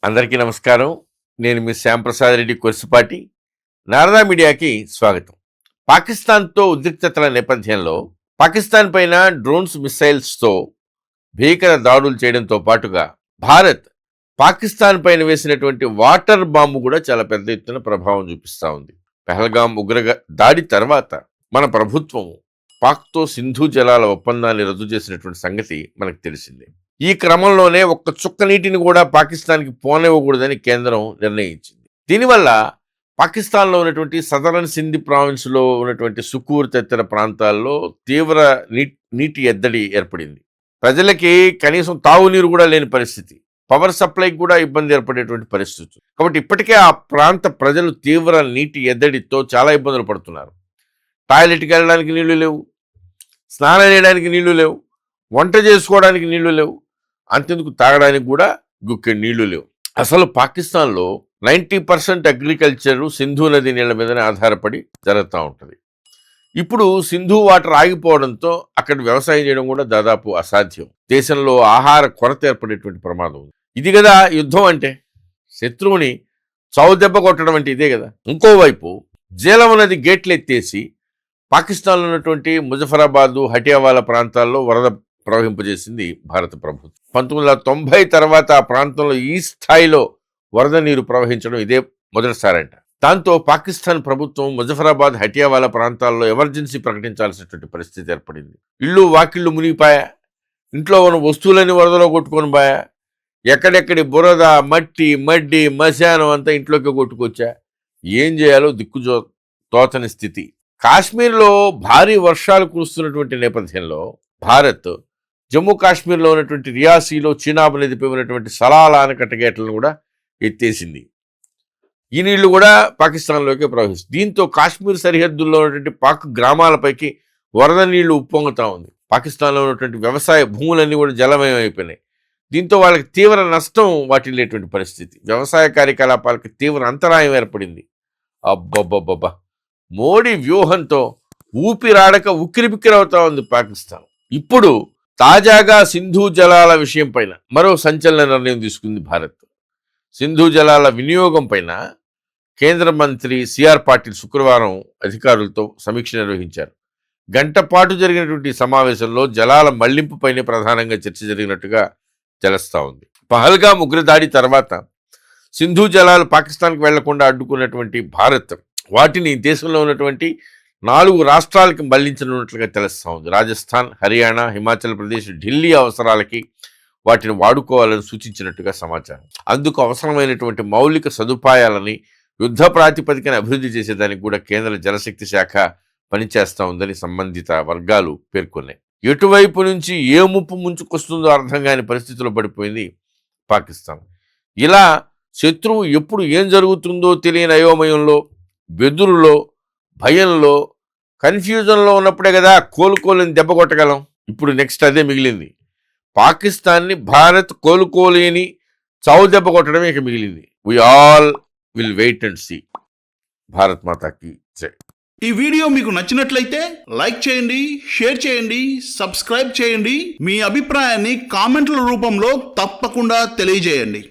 అందరికీ నమస్కారం. నేను మీ శ్యాంప్రసాద్ రెడ్డి కొర్సుపాటి. నారదా మీడియాకి స్వాగతం. పాకిస్తాన్తో ఉద్రిక్తతల నేపథ్యంలో పాకిస్తాన్ పైన డ్రోన్స్ మిసైల్స్తో భీకర దాడులు చేయడంతో పాటుగా భారత్ పాకిస్తాన్ పైన వేసినటువంటి వాటర్ బాంబు కూడా చాలా పెద్ద ఎత్తున ప్రభావం చూపిస్తూ ఉంది. పెహల్గాం దాడి తర్వాత మన ప్రభుత్వం పాక్తో సింధు జలాల ఒప్పందాన్ని రద్దు చేసినటువంటి సంగతి మనకు తెలిసిందే. ఈ క్రమంలోనే ఒక్క చుక్క నీటిని కూడా పాకిస్తాన్కి పోనివ్వకూడదని కేంద్రం నిర్ణయించింది. దీనివల్ల పాకిస్తాన్లో ఉన్నటువంటి సదరన్ సింధ్ ప్రావిన్స్లో ఉన్నటువంటి సుకూర్ తదితర ప్రాంతాల్లో తీవ్ర నీటి ఎద్దడి ఏర్పడింది. ప్రజలకి కనీసం తాగునీరు కూడా లేని పరిస్థితి, పవర్ సప్లైకి కూడా ఇబ్బంది ఏర్పడేటువంటి పరిస్థితి. కాబట్టి ఇప్పటికే ఆ ప్రాంత ప్రజలు తీవ్ర నీటి ఎద్దడితో చాలా ఇబ్బందులు పడుతున్నారు. టాయిలెట్కి వెళ్ళడానికి నీళ్లు లేవు, స్నానం చేయడానికి నీళ్లు లేవు, వంట చేసుకోవడానికి నీళ్లు లేవు, అంతెందుకు తాగడానికి కూడా గుక్కెడు నీళ్లు లేవు. అసలు పాకిస్తాన్లో 90% అగ్రికల్చర్ సింధు నది నీళ్ల మీదనే ఆధారపడి జరుగుతూ ఉంటుంది. ఇప్పుడు సింధు వాటర్ ఆగిపోవడంతో అక్కడ వ్యవసాయం చేయడం కూడా దాదాపు అసాధ్యం. దేశంలో ఆహార కొరత ఏర్పడేటువంటి ప్రమాదం ఉంది. ఇది కదా యుద్ధం అంటే, శత్రువుని చౌదెబ్బ కొట్టడం అంటే ఇదే కదా. ఇంకోవైపు జీలం నది గేట్లు ఎత్తేసి పాకిస్తాన్లో ఉన్నటువంటి ముజఫరాబాదు, హటియావాలా ప్రాంతాల్లో వరద ప్రవహింపజేసింది భారత ప్రభుత్వం. 1990 తర్వాత ఆ ప్రాంతంలో ఈ స్థాయిలో వరద నీరు ప్రవహించడం ఇదే మొదటిసారంట. దాంతో పాకిస్తాన్ ప్రభుత్వం ముజఫరాబాద్, హటియావాలా ప్రాంతాల్లో ఎమర్జెన్సీ ప్రకటించాల్సినటువంటి పరిస్థితి ఏర్పడింది. ఇళ్ళు వాకిళ్ళు మునిగిపాయా, ఇంట్లో ఉన్న వస్తువులన్నీ వరదలో కొట్టుకొని పోయా, ఎక్కడెక్కడి బురద, మడ్డి, మశానం అంతా ఇంట్లోకి కొట్టుకొచ్చా. ఏం చేయాలో తోచని స్థితి. కాశ్మీర్లో భారీ వర్షాలు కురుస్తున్నటువంటి నేపథ్యంలో భారత్ జమ్మూ కాశ్మీర్లో ఉన్నటువంటి రియాసీలో చీనాబ్ నదిపై ఉన్నటువంటి సలాలా ఆనకట్ట గేట్లను కూడా ఎత్తేసింది. ఈ నీళ్లు కూడా పాకిస్తాన్లోకి ప్రవహిస్తుంది. దీంతో కాశ్మీర్ సరిహద్దుల్లో ఉన్నటువంటి పాక్ గ్రామాలపైకి వరద నీళ్లు ఉప్పొంగుతా ఉంది. పాకిస్తాన్లో ఉన్నటువంటి వ్యవసాయ భూములన్నీ కూడా జలమయం అయిపోయినాయి. దీంతో వాళ్ళకి తీవ్ర నష్టం వాటిల్లేటువంటి పరిస్థితి. వ్యవసాయ కార్యకలాపాలకు తీవ్ర అంతరాయం ఏర్పడింది. అబ్బబ్బబ్బబ్బా, మోడీ వ్యూహంతో ఊపిరాడక ఉక్కిరిబిక్కిరవుతా ఉంది పాకిస్తాన్. ఇప్పుడు తాజాగా సింధు జలాల విషయం పైన మరో సంచలన నిర్ణయం తీసుకుంది భారత్. సింధు జలాల వినియోగం పైన కేంద్ర మంత్రి సిఆర్ పాటిల్ శుక్రవారం అధికారులతో సమీక్ష నిర్వహించారు. గంట పాటు జరిగినటువంటి సమావేశంలో జలాల మళ్లింపుపైనే ప్రధానంగా చర్చ జరిగినట్టుగా తెలుస్తా ఉంది. పహల్గాం ఉగ్రదాడి తర్వాత సింధు జలాలు పాకిస్తాన్కి వెళ్లకుండా అడ్డుకున్నటువంటి భారత్ వాటిని దేశంలో ఉన్నటువంటి 4 రాష్ట్రాలకి మళ్లించనున్నట్లుగా తెలుస్తూ ఉంది. రాజస్థాన్, హర్యానా, హిమాచల్ ప్రదేశ్, ఢిల్లీ అవసరాలకి వాటిని వాడుకోవాలని సూచించినట్టుగా సమాచారం. అందుకు అవసరమైనటువంటి మౌలిక సదుపాయాలని యుద్ధ ప్రాతిపదికన అభివృద్ధి చేసేదానికి కూడా కేంద్ర జలశక్తి శాఖ పనిచేస్తూ ఉందని సంబంధిత వర్గాలు పేర్కొన్నాయి. ఎటువైపు నుంచి ఏ ముప్పు ముంచుకొస్తుందో అర్థం కాని పరిస్థితుల్లో పడిపోయింది పాకిస్తాన్. ఇలా శత్రువు ఎప్పుడు ఏం జరుగుతుందో తెలియని అయోమయంలో, బెదురులో, భయంలో, కన్ఫ్యూజన్లో ఉన్నప్పుడే కదా కోలుకోలేని దెబ్బ కొట్టగలం. ఇప్పుడు నెక్స్ట్ అదే మిగిలింది. పాకిస్తాన్ని భారత్ కోలుకోలేని చావు దెబ్బ కొట్టడమే ఇక మిగిలింది. We all will wait and see. Bharat మాతాకి జై. ఈ వీడియో మీకు నచ్చినట్లయితే లైక్ చేయండి, షేర్ చేయండి, సబ్స్క్రైబ్ చేయండి. మీ అభిప్రాయాన్ని కామెంట్ల రూపంలో తప్పకుండా తెలియజేయండి.